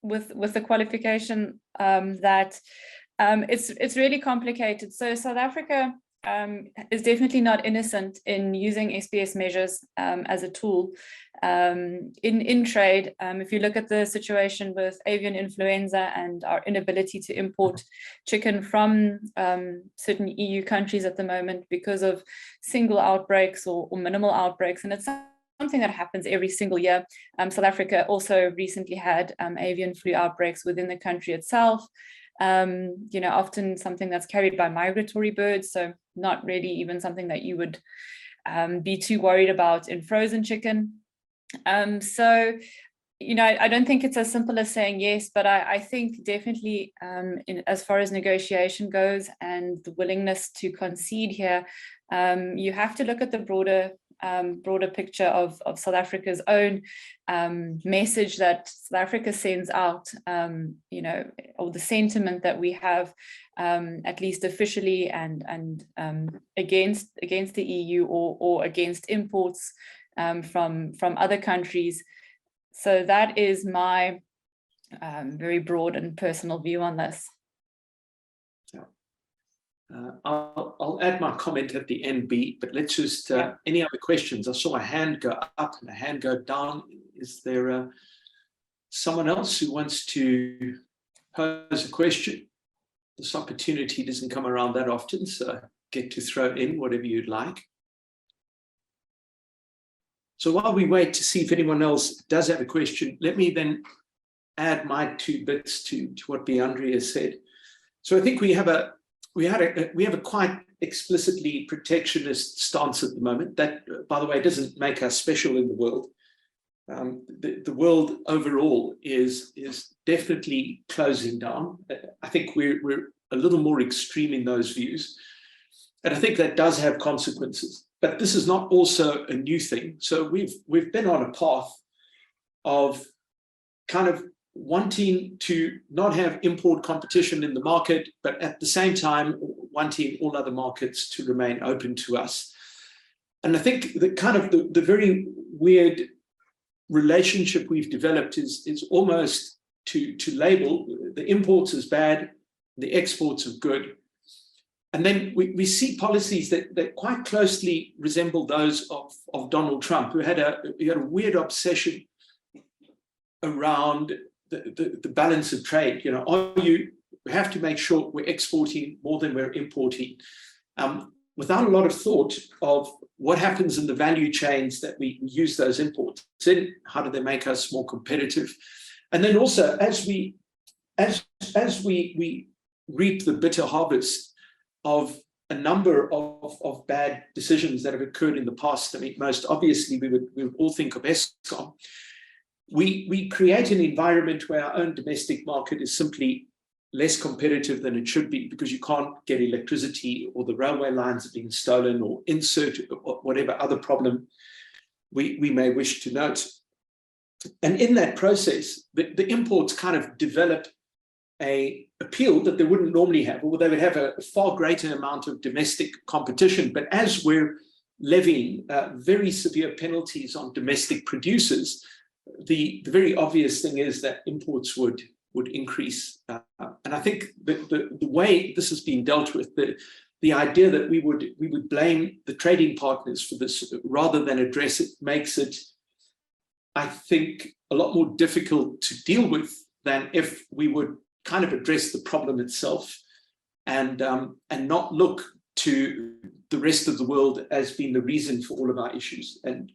with the qualification that it's really complicated. So South Africa is definitely not innocent in using SPS measures as a tool in trade. If you look at the situation with avian influenza and our inability to import chicken from certain EU countries at the moment because of single outbreaks or minimal outbreaks, and it's something that happens every single year. South Africa also recently had avian flu outbreaks within the country itself. Often something that's carried by migratory birds, so not really even something that you would be too worried about in frozen chicken. I don't think it's as simple as saying yes, but I think definitely as far as negotiation goes and the willingness to concede here, you have to look at the broader picture of South Africa's own message that South Africa sends out, or the sentiment that we have, at least officially, and against the EU or against imports from other countries. So that is my very broad and personal view on this. I'll add my comment at the end, B, but let's just, any other questions? I saw a hand go up and a hand go down. Is there someone else who wants to pose a question? This opportunity doesn't come around that often, so get to throw in whatever you'd like. So while we wait to see if anyone else does have a question, let me then add my 2 bits to what Biandri has said. So I think we have a quite explicitly protectionist stance at the moment. That, by the way, doesn't make us special in the world. The world overall is definitely closing down. I think we're a little more extreme in those views, and I think that does have consequences. But this is not also a new thing. So we've been on a path of kind of wanting to not have import competition in the market, but at the same time wanting all other markets to remain open to us. And I think the kind of the very weird relationship we've developed is almost to label the imports as bad, the exports as good. And then we see policies that quite closely resemble those of Donald Trump, who had a weird obsession around the balance of trade. We have to make sure we're exporting more than we're importing, without a lot of thought of what happens in the value chains that we use those imports in. How do they make us more competitive? And then also, as we reap the bitter harvest of a number of bad decisions that have occurred in the past, I mean, most obviously we would all think of Eskom. We create an environment where our own domestic market is simply less competitive than it should be, because you can't get electricity, or the railway lines are being stolen, or insert or whatever other problem we may wish to note. And in that process, the imports kind of develop an appeal that they wouldn't normally have, or they would have a far greater amount of domestic competition. But as we're levying very severe penalties on domestic producers, the very obvious thing is that imports would increase. And I think the way this has been dealt with, the idea that we would blame the trading partners for this rather than address it, makes it, I think, a lot more difficult to deal with than if we would kind of address the problem itself and not look to the rest of the world as being the reason for all of our issues. And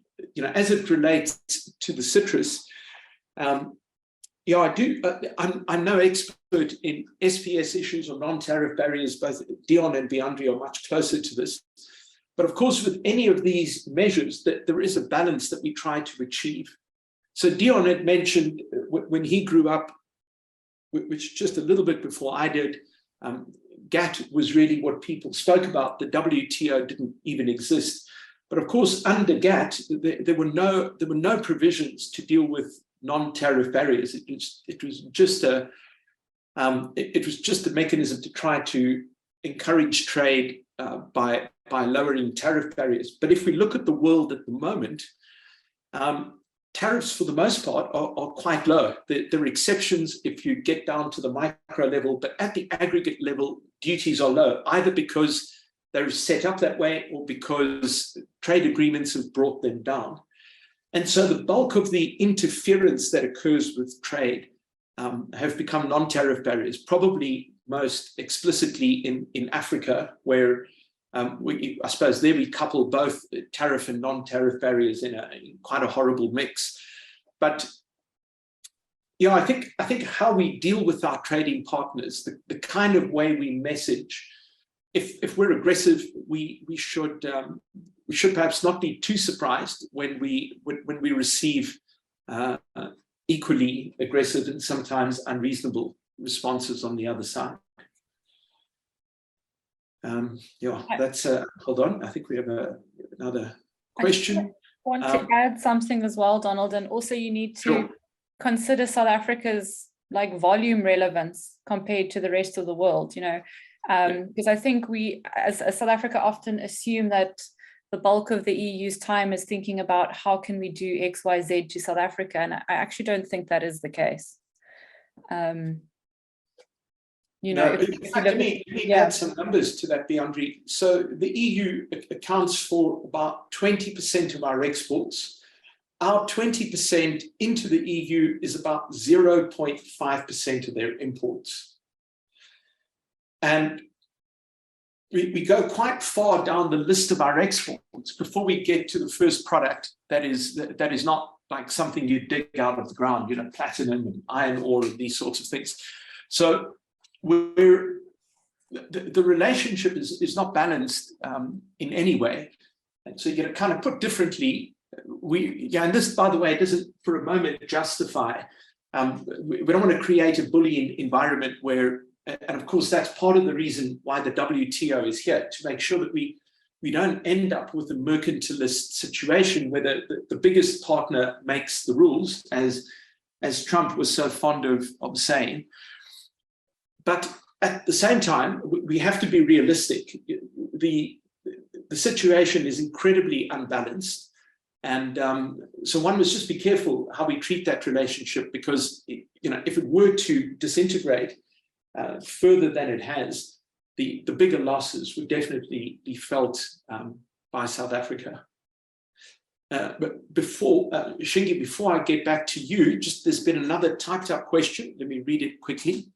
as it relates to the citrus, I'm no expert in SPS issues or non-tariff barriers. Both Deon and Biandri are much closer to this. But of course, with any of these measures, that there is a balance that we try to achieve. So Deon had mentioned when he grew up, which just a little bit before I did, GATT was really what people spoke about. The WTO didn't even exist. But of course, under GATT, there were no provisions to deal with non-tariff barriers. It was just a mechanism to try to encourage trade by lowering tariff barriers. But if we look at the world at the moment, tariffs for the most part are quite low. There are exceptions if you get down to the micro level, but at the aggregate level, duties are low, either because they're set up that way or because trade agreements have brought them down. And so the bulk of the interference that occurs with trade have become non-tariff barriers, probably most explicitly in Africa, where I suppose there we couple both tariff and non-tariff barriers in quite a horrible mix. But yeah, I think how we deal with our trading partners, the kind of way we message, if we're aggressive, we should perhaps not be too surprised when we receive equally aggressive and sometimes unreasonable responses on the other side. Yeah, that's hold on. I think we have another question. I want to add something as well, Donald, and also you need to consider South Africa's like volume relevance compared to the rest of the world, you know, because I think we as South Africa often assume that the bulk of the EU's time is thinking about how can we do X, Y, Z to South Africa, and I actually don't think that is the case. You know, let me add some numbers to that, Biandri. So the EU accounts for about 20% of our exports. Our 20% into the EU is about 0.5% of their imports. And we go quite far down the list of our exports before we get to the first product that is not like something you dig out of the ground, you know, platinum and iron ore and these sorts of things. So the relationship is not balanced in any way. And so, you know, kind of put differently, and this, by the way, doesn't for a moment justify, we don't want to create a bullying environment where, and of course, that's part of the reason why the WTO is here, to make sure that we don't end up with a mercantilist situation where the biggest partner makes the rules, as Trump was so fond of saying. But at the same time, we have to be realistic. The situation is incredibly unbalanced. And so one must just be careful how we treat that relationship, because, you know, if it were to disintegrate further than it has, the bigger losses would definitely be felt by South Africa. But before, Shingi, before I get back to you, there's been another typed up question. Let me read it quickly.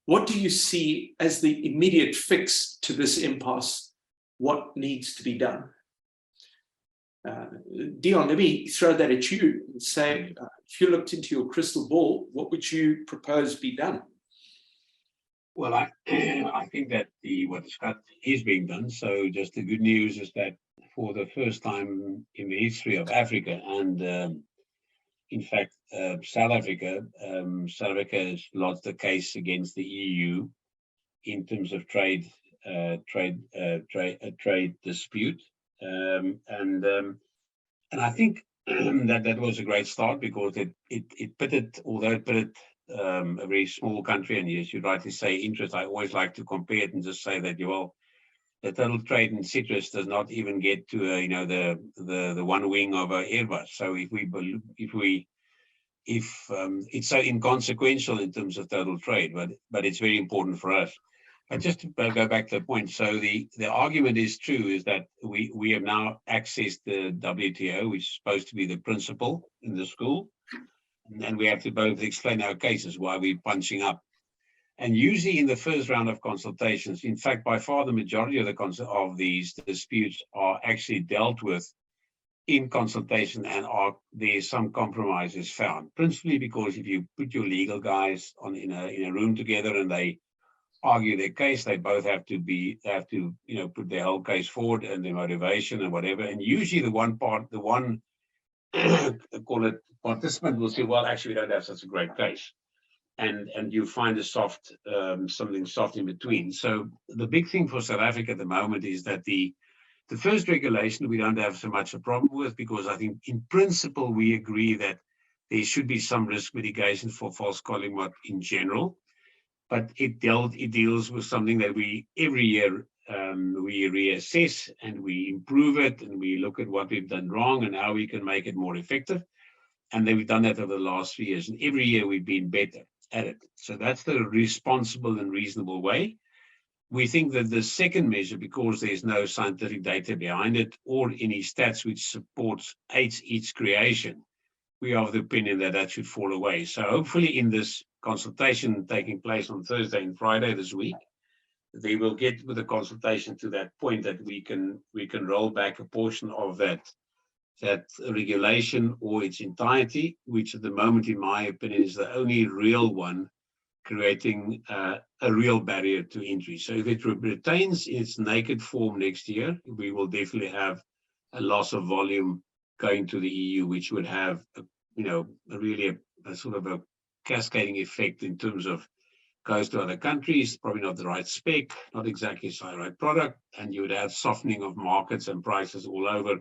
What do you see as the immediate fix to this impasse? What needs to be done? Deon, let me throw that at you and say, if you looked into your crystal ball, what would you propose be done? Well, I think that what is being done. So just the good news is that for the first time in the history of Africa, and in fact, South Africa has lodged a case against the EU in terms of trade dispute, and I think that was a great start, because it pitted, although it pitted a very small country, and as you rightly say, interest. I always like to compare it and just say that, well, the total trade in citrus does not even get to the one wing of an Airbus. So if it's so inconsequential in terms of total trade, but it's very important for us. And just to go back to the point, so the argument is true, is that we have now accessed the WTO, which is supposed to be the principal in the school, and we have to both explain our cases, why we're punching up. And usually in the first round of consultations, in fact, by far the majority of these disputes are actually dealt with in consultation, and there's some compromises found, principally because if you put your legal guys in a room together and they argue their case, they both have to put their whole case forward and their motivation and whatever. And usually the one call it participant will say, well, actually, we don't have such a great case. And you find a soft, something soft in between. So the big thing for South Africa at the moment is that the first regulation we don't have so much a problem with, because I think in principle we agree that there should be some risk mitigation for false calling in general, but it deals with something that we every year we reassess and we improve it, and we look at what we've done wrong and how we can make it more effective. And then we've done that over the last 3 years, and every year we've been better at it. So that's the responsible and reasonable way. We think that the second measure, because there's no scientific data behind it or any stats which supports its creation, we are of the opinion that that should fall away. So hopefully in this consultation taking place on Thursday and Friday this week, they will get with the consultation to that point that we can roll back a portion of that regulation or its entirety, which at the moment, in my opinion, is the only real one creating a real barrier to entry. So if it retains its naked form next year, we will definitely have a loss of volume going to the EU, which would have, really a sort of a cascading effect in terms of goes to other countries, probably not the right spec, not exactly the right product, and you would have softening of markets and prices all over,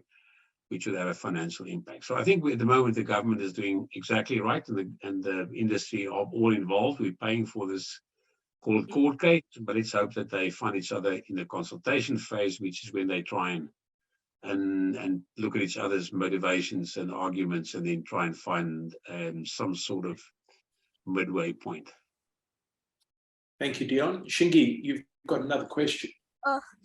which would have a financial impact. So I think at the moment the government is doing exactly right, and the industry are all involved. We're paying for this called court case, but let's hope that they find each other in the consultation phase, which is when they try and look at each other's motivations and arguments, and then try and find some sort of midway point. Thank you, Deon. Shingi, you've got another question.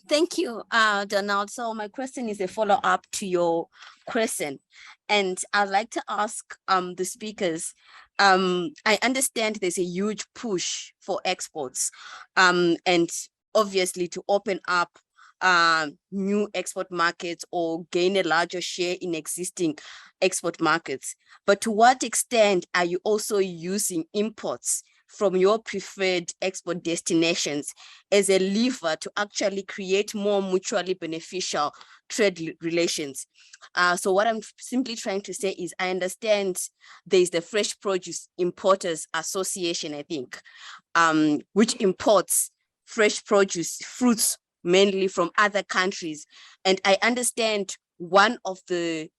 Thank you, Donald. So my question is a follow-up to your question, and I'd like to ask the speakers. I understand there's a huge push for exports, and obviously to open up new export markets or gain a larger share in existing export markets. But to what extent are you also using imports from your preferred export destinations as a lever to actually create more mutually beneficial trade relations? So what I'm simply trying to say is, I understand there's the Fresh Produce Importers Association, I think, which imports fresh produce, fruits mainly from other countries. And I understand one of the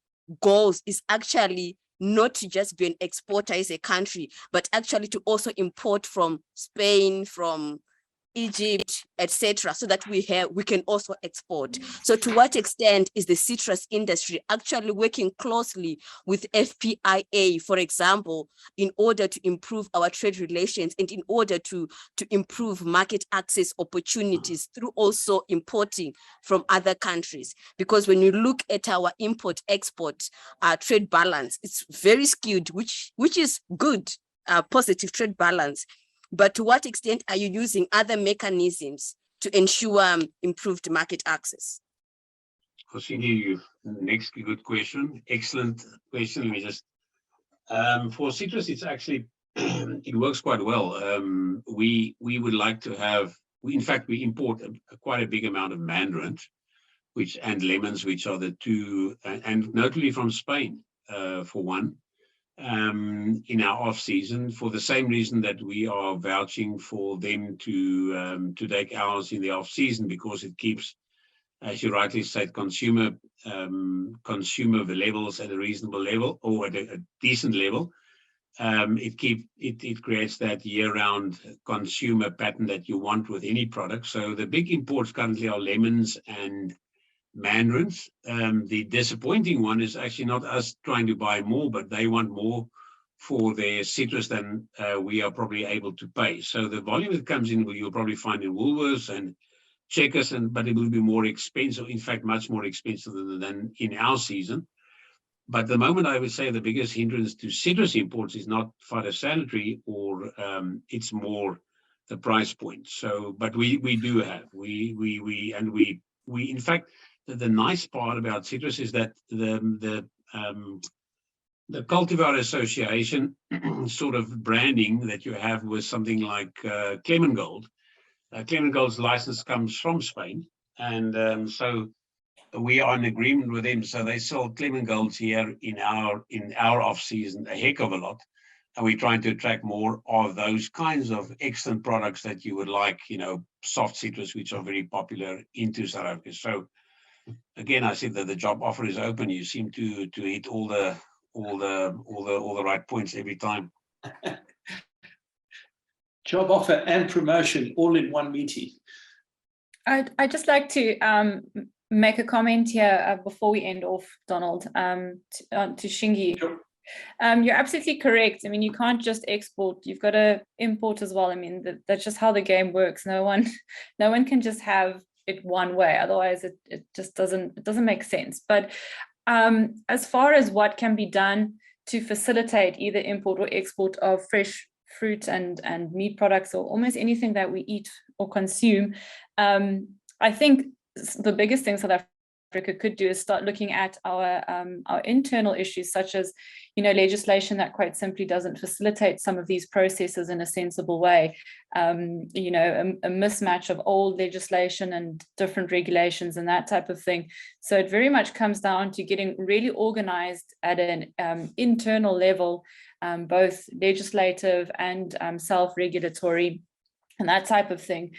goals is actually not to just be an exporter as a country, but actually to also import from Spain, from Egypt, etc., so that we can also export. So to what extent is the citrus industry actually working closely with FPIA, for example, in order to improve our trade relations and in order to improve market access opportunities through also importing from other countries? Because when you look at our import-export trade balance, it's very skewed, which is good, positive trade balance. But to what extent are you using other mechanisms to ensure improved market access? Kosini, next good question. Excellent question. Let me just, for citrus, it's actually, it works quite well. We would like to have, in fact, we import quite a big amount of mandarin, and lemons, which are the two, and notably from Spain, for one. In our off season, for the same reason that we are vouching for them to take ours in the off season, because it keeps, as you rightly said, consumer levels at a reasonable level or at a decent level. It creates that year-round consumer pattern that you want with any product. So the big imports currently are lemons and mandarins. The disappointing one is actually not us trying to buy more, but they want more for their citrus than we are probably able to pay. So the volume that comes in, you'll probably find in Woolworths and Checkers, but it will be more expensive, in fact, much more expensive than in our season. But the moment I would say the biggest hindrance to citrus imports is not phytosanitary, or it's more the price point. So, but we do have, we in fact, the nice part about citrus is that the cultivar association sort of branding that you have with something like Clement Gold. Clement Gold's license comes from Spain, and so we are in agreement with them. So they sell Clement Golds here in our off season a heck of a lot. And we're trying to attract more of those kinds of excellent products that you would like, soft citrus, which are very popular into South Africa. So again, I said that the job offer is open. You seem to hit all the right points every time. Job offer and promotion all in one meeting. I'd just like to make a comment here before we end off, Donald, to Shingi. Sure. You're absolutely correct. I mean, you can't just export, you've got to import as well. I mean, that's just how the game works. No one can just have it one way. Otherwise, it just doesn't make sense. But as far as what can be done to facilitate either import or export of fresh fruit and meat products, or almost anything that we eat or consume, I think the biggest thing South Africa could do is start looking at our internal issues, such as legislation that quite simply doesn't facilitate some of these processes in a sensible way. A mismatch of old legislation and different regulations and that type of thing. So it very much comes down to getting really organized at an internal level, both legislative and self-regulatory and that type of thing,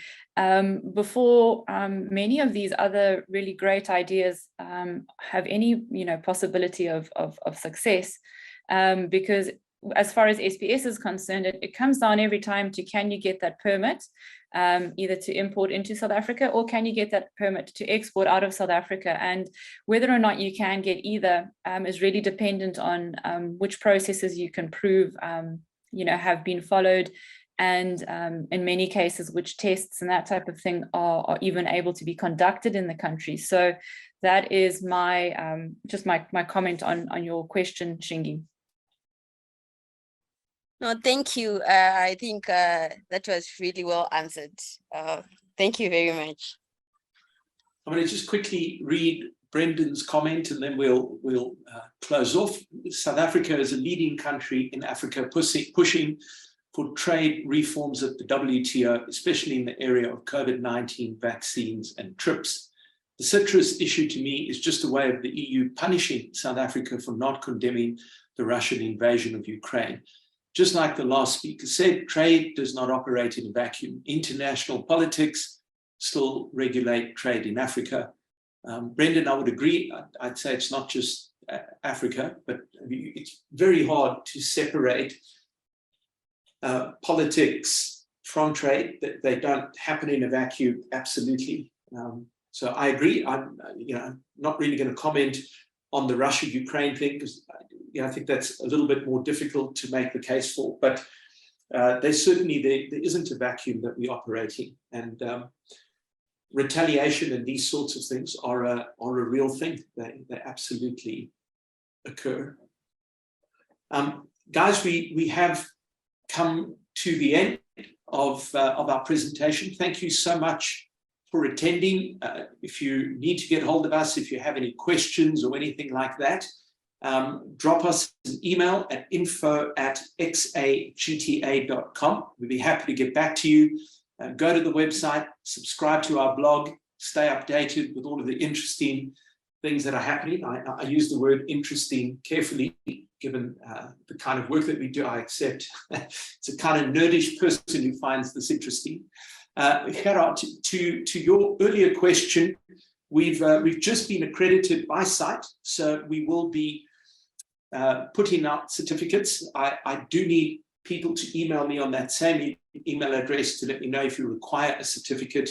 before many of these other really great ideas have any possibility of success, because as far as SPS is concerned, it comes down every time to, can you get that permit either to import into South Africa, or can you get that permit to export out of South Africa? And whether or not you can get either is really dependent on which processes you can prove have been followed, and in many cases which tests and that type of thing are even able to be conducted in the country. So that is my just my comment on your question, Shingi. No, thank you. I think that was really well answered. Thank you very much. I'm going to just quickly read Brendan's comment, and then we'll close off. South Africa is a leading country in Africa pushing for trade reforms at the WTO, especially in the area of COVID-19 vaccines and TRIPS. The citrus issue to me is just a way of the EU punishing South Africa for not condemning the Russian invasion of Ukraine. Just like the last speaker said, trade does not operate in a vacuum. International politics still regulate trade in Africa. Brendan, I would agree. I'd say it's not just Africa, but it's very hard to separate politics from trade. That they don't happen in a vacuum, absolutely. So I agree. I'm not really going to comment on the Russia-Ukraine thing, because I think that's a little bit more difficult to make the case for. But there's certainly there isn't a vacuum that we operate in, and retaliation and these sorts of things are a real thing. They absolutely occur. Guys, we have come to the end of our presentation. Thank you so much for attending. If you need to get hold of us, if you have any questions or anything like that, drop us an email at info@xagta.com. We'd be happy to get back to you. Go to the website, subscribe to our blog, stay updated with all of the interesting things that are happening. I use the word interesting carefully, given the kind of work that we do. I accept it's a kind of nerdish person who finds this interesting. Gerard, to your earlier question, we've just been accredited by site, so we will be putting out certificates. I do need people to email me on that same email address to let me know if you require a certificate,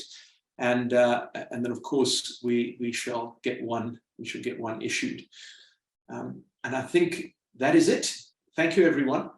and then of course we shall get one. We should get one issued, and I think that is it. Thank you, everyone.